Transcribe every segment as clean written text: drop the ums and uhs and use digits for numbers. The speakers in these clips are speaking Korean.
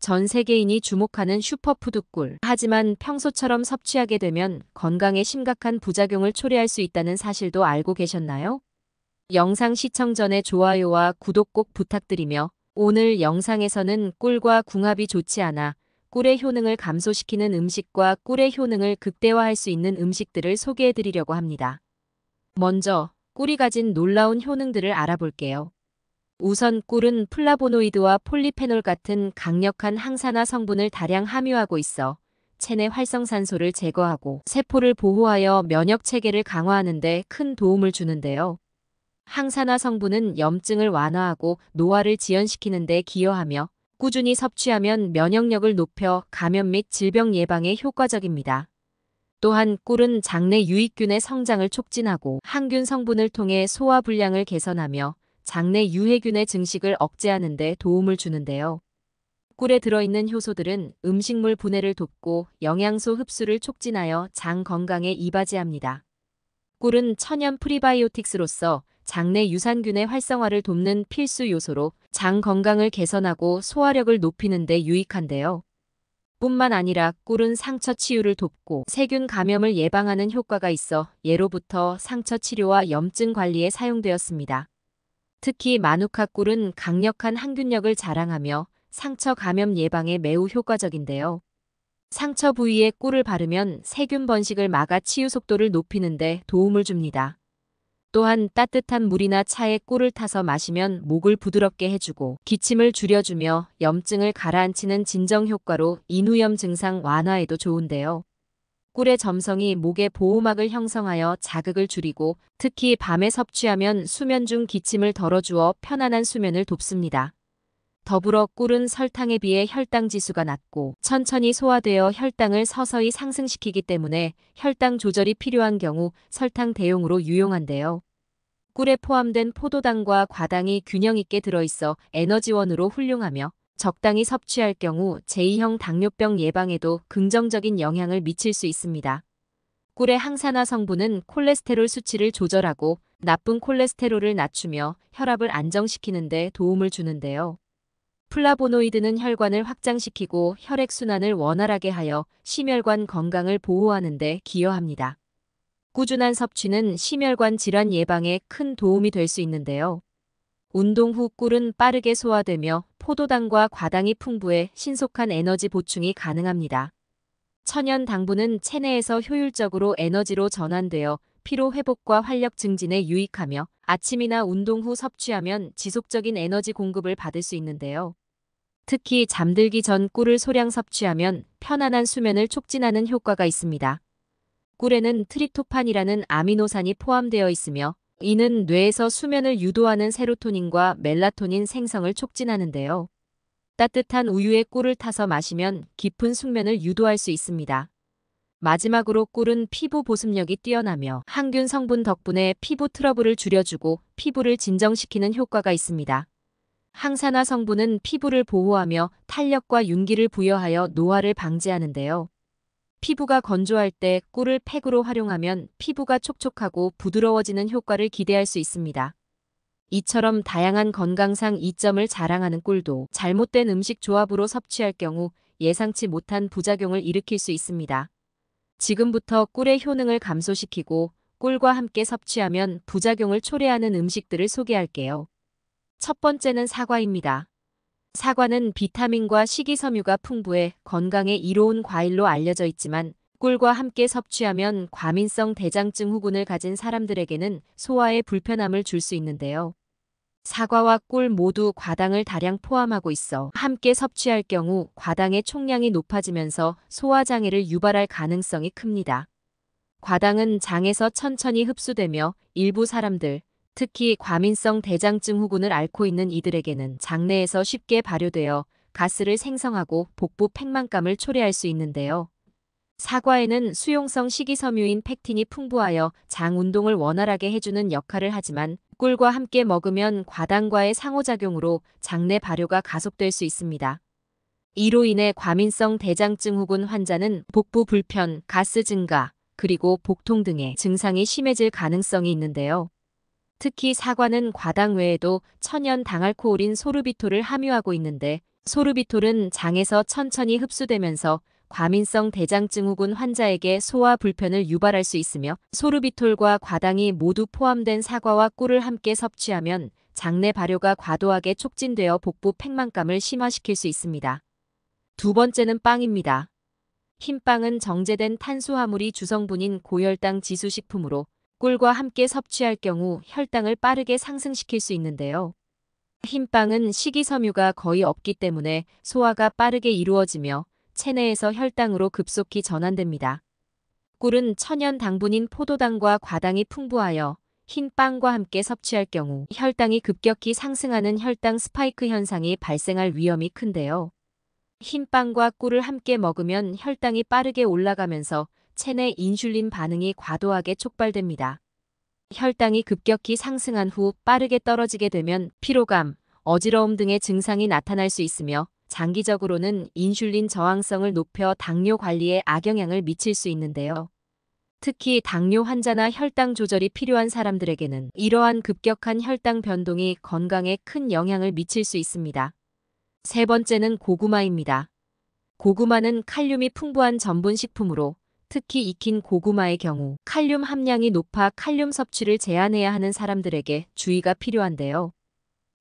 전 세계인이 주목하는 슈퍼푸드 꿀. 하지만 평소처럼 섭취하게 되면 건강에 심각한 부작용을 초래할 수 있다는 사실도 알고 계셨나요? 영상 시청 전에 좋아요와 구독 꼭 부탁드리며 오늘 영상에서는 꿀과 궁합이 좋지 않아 꿀의 효능을 감소시키는 음식과 꿀의 효능을 극대화할 수 있는 음식들을 소개해드리려고 합니다. 먼저 꿀이 가진 놀라운 효능들을 알아볼게요. 우선 꿀은 플라보노이드와 폴리페놀 같은 강력한 항산화 성분을 다량 함유하고 있어 체내 활성산소를 제거하고 세포를 보호하여 면역 체계를 강화하는 데 큰 도움을 주는데요. 항산화 성분은 염증을 완화하고 노화를 지연시키는 데 기여하며 꾸준히 섭취하면 면역력을 높여 감염 및 질병 예방에 효과적입니다. 또한 꿀은 장내 유익균의 성장을 촉진하고 항균 성분을 통해 소화 불량을 개선하며 장내 유해균의 증식을 억제하는 데 도움을 주는데요. 꿀에 들어있는 효소들은 음식물 분해를 돕고 영양소 흡수를 촉진하여 장 건강에 이바지합니다. 꿀은 천연 프리바이오틱스로서 장내 유산균의 활성화를 돕는 필수 요소로 장 건강을 개선하고 소화력을 높이는 데 유익한데요. 뿐만 아니라 꿀은 상처 치유를 돕고 세균 감염을 예방하는 효과가 있어 예로부터 상처 치료와 염증 관리에 사용되었습니다. 특히 마누카 꿀은 강력한 항균력을 자랑하며 상처 감염 예방에 매우 효과적인데요. 상처 부위에 꿀을 바르면 세균 번식을 막아 치유 속도를 높이는 데 도움을 줍니다. 또한 따뜻한 물이나 차에 꿀을 타서 마시면 목을 부드럽게 해주고 기침을 줄여주며 염증을 가라앉히는 진정 효과로 인후염 증상 완화에도 좋은데요. 꿀의 점성이 목의 보호막을 형성하여 자극을 줄이고 특히 밤에 섭취하면 수면 중 기침을 덜어주어 편안한 수면을 돕습니다. 더불어 꿀은 설탕에 비해 혈당 지수가 낮고 천천히 소화되어 혈당을 서서히 상승시키기 때문에 혈당 조절이 필요한 경우 설탕 대용으로 유용한데요. 꿀에 포함된 포도당과 과당이 균형 있게 들어있어 에너지원으로 훌륭하며 적당히 섭취할 경우 제2형 당뇨병 예방에도 긍정적인 영향을 미칠 수 있습니다. 꿀의 항산화 성분은 콜레스테롤 수치를 조절하고 나쁜 콜레스테롤을 낮추며 혈압을 안정시키는 데 도움을 주는데요. 플라보노이드는 혈관을 확장시키고 혈액순환을 원활하게 하여 심혈관 건강을 보호하는 데 기여합니다. 꾸준한 섭취는 심혈관 질환 예방에 큰 도움이 될 수 있는데요. 운동 후 꿀은 빠르게 소화되며 포도당과 과당이 풍부해 신속한 에너지 보충이 가능합니다. 천연 당분은 체내에서 효율적으로 에너지로 전환되어 피로 회복과 활력 증진에 유익하며 아침이나 운동 후 섭취하면 지속적인 에너지 공급을 받을 수 있는데요. 특히 잠들기 전 꿀을 소량 섭취하면 편안한 수면을 촉진하는 효과가 있습니다. 꿀에는 트립토판이라는 아미노산이 포함되어 있으며 이는 뇌에서 수면을 유도하는 세로토닌과 멜라토닌 생성을 촉진하는데요. 따뜻한 우유에 꿀을 타서 마시면 깊은 숙면을 유도할 수 있습니다. 마지막으로 꿀은 피부 보습력이 뛰어나며 항균 성분 덕분에 피부 트러블을 줄여주고 피부를 진정시키는 효과가 있습니다. 항산화 성분은 피부를 보호하며 탄력과 윤기를 부여하여 노화를 방지하는데요. 피부가 건조할 때 꿀을 팩으로 활용하면 피부가 촉촉하고 부드러워지는 효과를 기대할 수 있습니다. 이처럼 다양한 건강상 이점을 자랑하는 꿀도 잘못된 음식 조합으로 섭취할 경우 예상치 못한 부작용을 일으킬 수 있습니다. 지금부터 꿀의 효능을 감소시키고 꿀과 함께 섭취하면 부작용을 초래하는 음식들을 소개할게요. 첫 번째는 사과입니다. 사과는 비타민과 식이섬유가 풍부해 건강에 이로운 과일로 알려져 있지만 꿀과 함께 섭취하면 과민성 대장증 후군을 가진 사람들에게는 소화에 불편함을 줄 수 있는데요. 사과와 꿀 모두 과당을 다량 포함하고 있어 함께 섭취할 경우 과당의 총량이 높아지면서 소화장애를 유발할 가능성이 큽니다. 과당은 장에서 천천히 흡수되며 일부 사람들, 특히 과민성 대장증 후군을 앓고 있는 이들에게는 장내에서 쉽게 발효되어 가스를 생성하고 복부 팽만감을 초래할 수 있는데요. 사과에는 수용성 식이섬유인 팩틴이 풍부하여 장 운동을 원활하게 해주는 역할을 하지만 꿀과 함께 먹으면 과당과의 상호작용으로 장내 발효가 가속될 수 있습니다. 이로 인해 과민성 대장증 후군 환자는 복부 불편, 가스 증가, 그리고 복통 등의 증상이 심해질 가능성이 있는데요. 특히 사과는 과당 외에도 천연 당알코올인 소르비톨을 함유하고 있는데 소르비톨은 장에서 천천히 흡수되면서 과민성 대장증후군 환자에게 소화 불편을 유발할 수 있으며, 소르비톨과 과당이 모두 포함된 사과와 꿀을 함께 섭취하면 장내 발효가 과도하게 촉진되어 복부 팽만감을 심화시킬 수 있습니다. 두 번째는 빵입니다. 흰빵은 정제된 탄수화물이 주성분인 고혈당 지수식품으로 꿀과 함께 섭취할 경우 혈당을 빠르게 상승시킬 수 있는데요. 흰빵은 식이섬유가 거의 없기 때문에 소화가 빠르게 이루어지며 체내에서 혈당으로 급속히 전환됩니다. 꿀은 천연 당분인 포도당과 과당이 풍부하여 흰빵과 함께 섭취할 경우 혈당이 급격히 상승하는 혈당 스파이크 현상이 발생할 위험이 큰데요. 흰빵과 꿀을 함께 먹으면 혈당이 빠르게 올라가면서 체내 인슐린 반응이 과도하게 촉발됩니다. 혈당이 급격히 상승한 후 빠르게 떨어지게 되면 피로감, 어지러움 등의 증상이 나타날 수 있으며, 장기적으로는 인슐린 저항성을 높여 당뇨 관리에 악영향을 미칠 수 있는데요. 특히 당뇨 환자나 혈당 조절이 필요한 사람들에게는 이러한 급격한 혈당 변동이 건강에 큰 영향을 미칠 수 있습니다. 세 번째는 고구마입니다. 고구마는 칼륨이 풍부한 전분 식품으로 특히 익힌 고구마의 경우 칼륨 함량이 높아 칼륨 섭취를 제한해야 하는 사람들에게 주의가 필요한데요.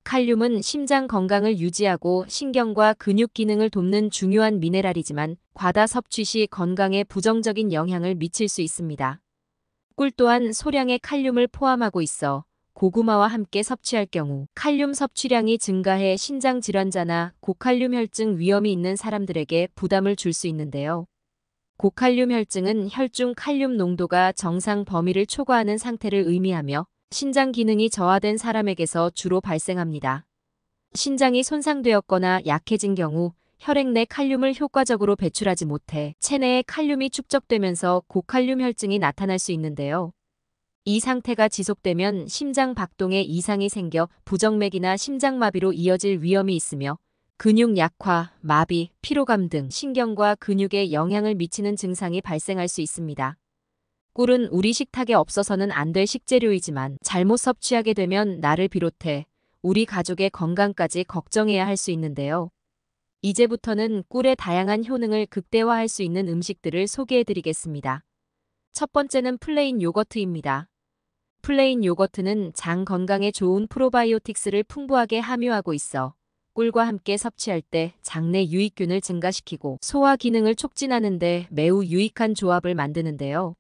칼륨은 심장 건강을 유지하고 신경과 근육 기능을 돕는 중요한 미네랄이지만 과다 섭취 시 건강에 부정적인 영향을 미칠 수 있습니다. 꿀 또한 소량의 칼륨을 포함하고 있어 고구마와 함께 섭취할 경우 칼륨 섭취량이 증가해 신장 질환자나 고칼륨 혈증 위험이 있는 사람들에게 부담을 줄 수 있는데요. 고칼륨 혈증은 혈중 칼륨 농도가 정상 범위를 초과하는 상태를 의미하며 신장 기능이 저하된 사람에게서 주로 발생합니다. 신장이 손상되었거나 약해진 경우 혈액 내 칼륨을 효과적으로 배출하지 못해 체내에 칼륨이 축적되면서 고칼륨 혈증이 나타날 수 있는데요. 이 상태가 지속되면 심장 박동에 이상이 생겨 부정맥이나 심장마비로 이어질 위험이 있으며 근육 약화, 마비, 피로감 등 신경과 근육에 영향을 미치는 증상이 발생할 수 있습니다. 꿀은 우리 식탁에 없어서는 안 될 식재료이지만 잘못 섭취하게 되면 나를 비롯해 우리 가족의 건강까지 걱정해야 할 수 있는데요. 이제부터는 꿀의 다양한 효능을 극대화할 수 있는 음식들을 소개해드리겠습니다. 첫 번째는 플레인 요거트입니다. 플레인 요거트는 장 건강에 좋은 프로바이오틱스를 풍부하게 함유하고 있어 꿀과 함께 섭취할 때 장내 유익균을 증가시키고 소화 기능을 촉진하는 데 매우 유익한 조합을 만드는데요.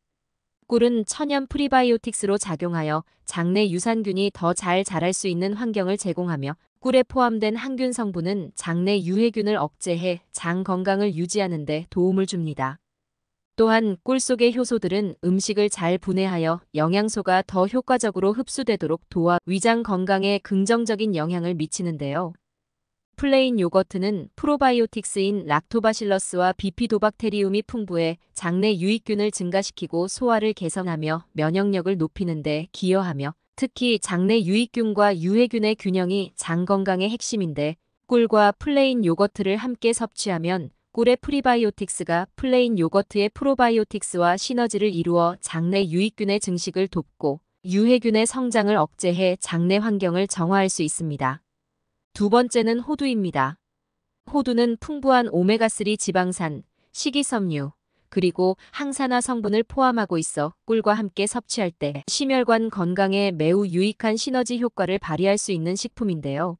꿀은 천연 프리바이오틱스로 작용하여 장내 유산균이 더 잘 자랄 수 있는 환경을 제공하며 꿀에 포함된 항균 성분은 장내 유해균을 억제해 장 건강을 유지하는 데 도움을 줍니다. 또한 꿀 속의 효소들은 음식을 잘 분해하여 영양소가 더 효과적으로 흡수되도록 도와 위장 건강에 긍정적인 영향을 미치는데요. 플레인 요거트는 프로바이오틱스인 락토바실러스와 비피도박테리움이 풍부해 장내 유익균을 증가시키고 소화를 개선하며 면역력을 높이는 데 기여하며 특히 장내 유익균과 유해균의 균형이 장 건강의 핵심인데 꿀과 플레인 요거트를 함께 섭취하면 꿀의 프리바이오틱스가 플레인 요거트의 프로바이오틱스와 시너지를 이루어 장내 유익균의 증식을 돕고 유해균의 성장을 억제해 장내 환경을 정화할 수 있습니다. 두 번째는 호두입니다. 호두는 풍부한 오메가3 지방산, 식이섬유, 그리고 항산화 성분을 포함하고 있어 꿀과 함께 섭취할 때 심혈관 건강에 매우 유익한 시너지 효과를 발휘할 수 있는 식품인데요.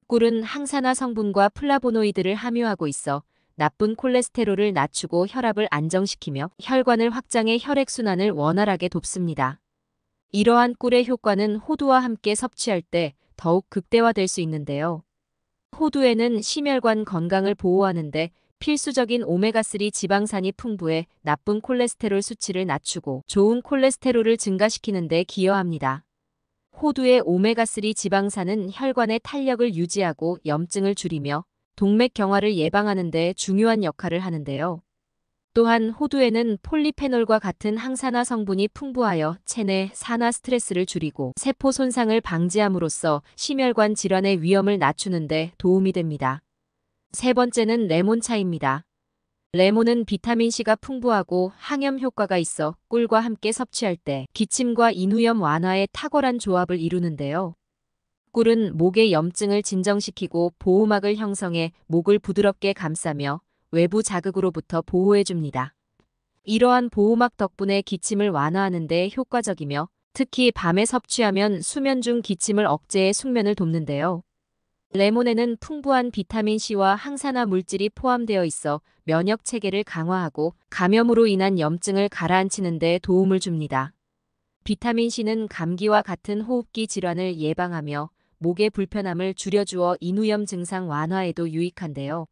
꿀은 항산화 성분과 플라보노이드를 함유하고 있어 나쁜 콜레스테롤을 낮추고 혈압을 안정시키며 혈관을 확장해 혈액순환을 원활하게 돕습니다. 이러한 꿀의 효과는 호두와 함께 섭취할 때 더욱 극대화될 수 있는데요. 호두에는 심혈관 건강을 보호하는데 필수적인 오메가3 지방산이 풍부해 나쁜 콜레스테롤 수치를 낮추고 좋은 콜레스테롤을 증가시키는 데 기여합니다. 호두의 오메가3 지방산은 혈관의 탄력을 유지하고 염증을 줄이며 동맥 경화를 예방하는 데 중요한 역할을 하는데요. 또한 호두에는 폴리페놀과 같은 항산화 성분이 풍부하여 체내 산화 스트레스를 줄이고 세포 손상을 방지함으로써 심혈관 질환의 위험을 낮추는 데 도움이 됩니다. 세 번째는 레몬차입니다. 레몬은 비타민C가 풍부하고 항염 효과가 있어 꿀과 함께 섭취할 때 기침과 인후염 완화에 탁월한 조합을 이루는데요. 꿀은 목의 염증을 진정시키고 보호막을 형성해 목을 부드럽게 감싸며 외부 자극으로부터 보호해줍니다. 이러한 보호막 덕분에 기침을 완화하는 데 효과적이며 특히 밤에 섭취하면 수면 중 기침을 억제해 숙면을 돕는데요. 레몬에는 풍부한 비타민C와 항산화 물질이 포함되어 있어 면역 체계를 강화하고 감염으로 인한 염증을 가라앉히는 데 도움을 줍니다. 비타민C는 감기와 같은 호흡기 질환을 예방하며 목의 불편함을 줄여주어 인후염 증상 완화에도 유익한데요.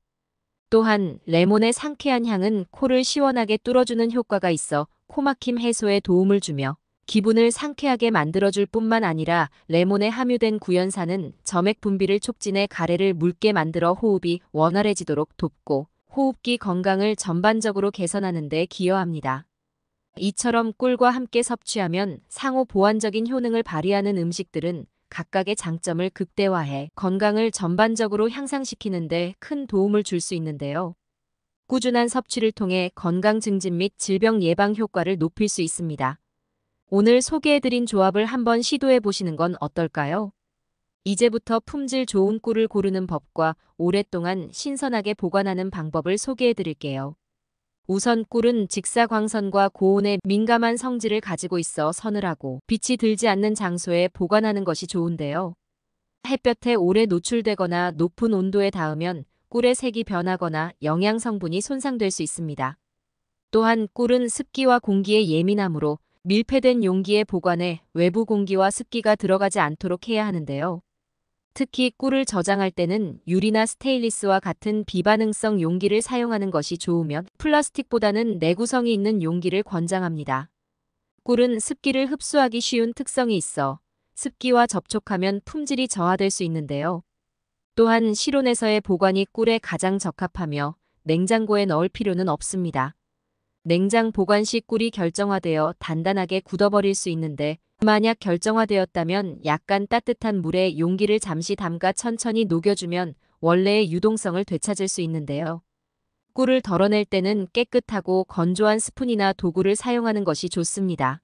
또한 레몬의 상쾌한 향은 코를 시원하게 뚫어주는 효과가 있어 코막힘 해소에 도움을 주며 기분을 상쾌하게 만들어줄 뿐만 아니라 레몬에 함유된 구연산은 점액 분비를 촉진해 가래를 묽게 만들어 호흡이 원활해지도록 돕고 호흡기 건강을 전반적으로 개선하는 데 기여합니다. 이처럼 꿀과 함께 섭취하면 상호 보완적인 효능을 발휘하는 음식들은 각각의 장점을 극대화해 건강을 전반적으로 향상시키는 데 큰 도움을 줄 수 있는데요. 꾸준한 섭취를 통해 건강 증진 및 질병 예방 효과를 높일 수 있습니다. 오늘 소개해드린 조합을 한번 시도해 보시는 건 어떨까요? 이제부터 품질 좋은 꿀을 고르는 법과 오랫동안 신선하게 보관하는 방법을 소개해드릴게요. 우선 꿀은 직사광선과 고온에 민감한 성질을 가지고 있어 서늘하고 빛이 들지 않는 장소에 보관하는 것이 좋은데요. 햇볕에 오래 노출되거나 높은 온도에 닿으면 꿀의 색이 변하거나 영양 성분이 손상될 수 있습니다. 또한 꿀은 습기와 공기에 예민하므로 밀폐된 용기에 보관해 외부 공기와 습기가 들어가지 않도록 해야 하는데요. 특히 꿀을 저장할 때는 유리나 스테인리스와 같은 비반응성 용기를 사용하는 것이 좋으며 플라스틱보다는 내구성이 있는 용기를 권장합니다. 꿀은 습기를 흡수하기 쉬운 특성이 있어 습기와 접촉하면 품질이 저하될 수 있는데요. 또한 실온에서의 보관이 꿀에 가장 적합하며 냉장고에 넣을 필요는 없습니다. 냉장 보관 시 꿀이 결정화되어 단단하게 굳어버릴 수 있는데 만약 결정화되었다면 약간 따뜻한 물에 용기를 잠시 담가 천천히 녹여주면 원래의 유동성을 되찾을 수 있는데요. 꿀을 덜어낼 때는 깨끗하고 건조한 스푼이나 도구를 사용하는 것이 좋습니다.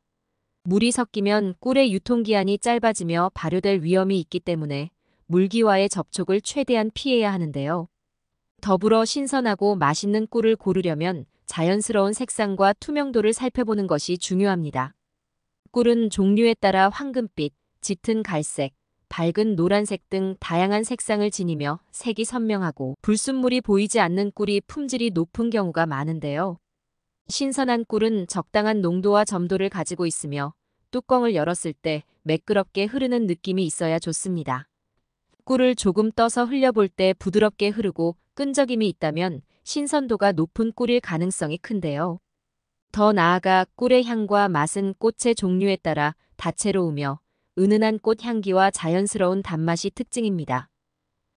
물이 섞이면 꿀의 유통기한이 짧아지며 발효될 위험이 있기 때문에 물기와의 접촉을 최대한 피해야 하는데요. 더불어 신선하고 맛있는 꿀을 고르려면 자연스러운 색상과 투명도를 살펴보는 것이 중요합니다. 꿀은 종류에 따라 황금빛, 짙은 갈색, 밝은 노란색 등 다양한 색상을 지니며 색이 선명하고 불순물이 보이지 않는 꿀이 품질이 높은 경우가 많은데요. 신선한 꿀은 적당한 농도와 점도를 가지고 있으며 뚜껑을 열었을 때 매끄럽게 흐르는 느낌이 있어야 좋습니다. 꿀을 조금 떠서 흘려볼 때 부드럽게 흐르고 끈적임이 있다면 신선도가 높은 꿀일 가능성이 큰데요. 더 나아가 꿀의 향과 맛은 꽃의 종류에 따라 다채로우며 은은한 꽃 향기와 자연스러운 단맛이 특징입니다.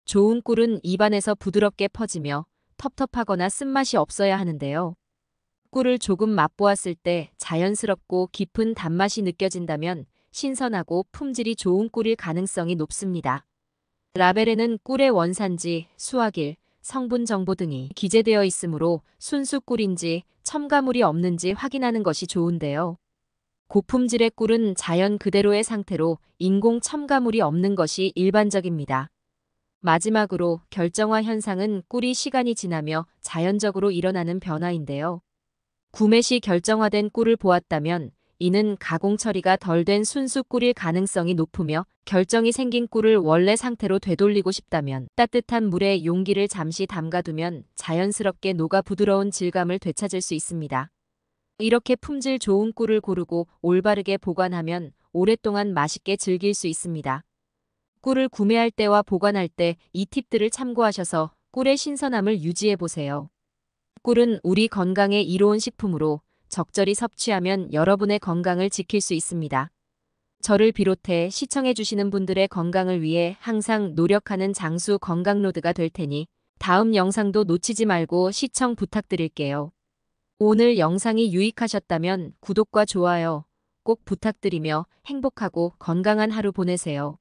좋은 꿀은 입안에서 부드럽게 퍼지며 텁텁하거나 쓴맛이 없어야 하는데요. 꿀을 조금 맛보았을 때 자연스럽고 깊은 단맛이 느껴진다면 신선하고 품질이 좋은 꿀일 가능성이 높습니다. 라벨에는 꿀의 원산지, 수확일, 성분 정보 등이 기재되어 있으므로 순수 꿀인지 첨가물이 없는지 확인하는 것이 좋은데요. 고품질의 꿀은 자연 그대로의 상태로 인공 첨가물이 없는 것이 일반적입니다. 마지막으로 결정화 현상은 꿀이 시간이 지나며 자연적으로 일어나는 변화인데요. 구매 시 결정화된 꿀을 보았다면 이는 가공 처리가 덜 된 순수 꿀일 가능성이 높으며 결정이 생긴 꿀을 원래 상태로 되돌리고 싶다면 따뜻한 물에 용기를 잠시 담가두면 자연스럽게 녹아 부드러운 질감을 되찾을 수 있습니다. 이렇게 품질 좋은 꿀을 고르고 올바르게 보관하면 오랫동안 맛있게 즐길 수 있습니다. 꿀을 구매할 때와 보관할 때 이 팁들을 참고하셔서 꿀의 신선함을 유지해보세요. 꿀은 우리 건강에 이로운 식품으로 적절히 섭취하면 여러분의 건강을 지킬 수 있습니다. 저를 비롯해 시청해주시는 분들의 건강을 위해 항상 노력하는 장수 건강로드가 될 테니 다음 영상도 놓치지 말고 시청 부탁드릴게요. 오늘 영상이 유익하셨다면 구독과 좋아요 꼭 부탁드리며 행복하고 건강한 하루 보내세요.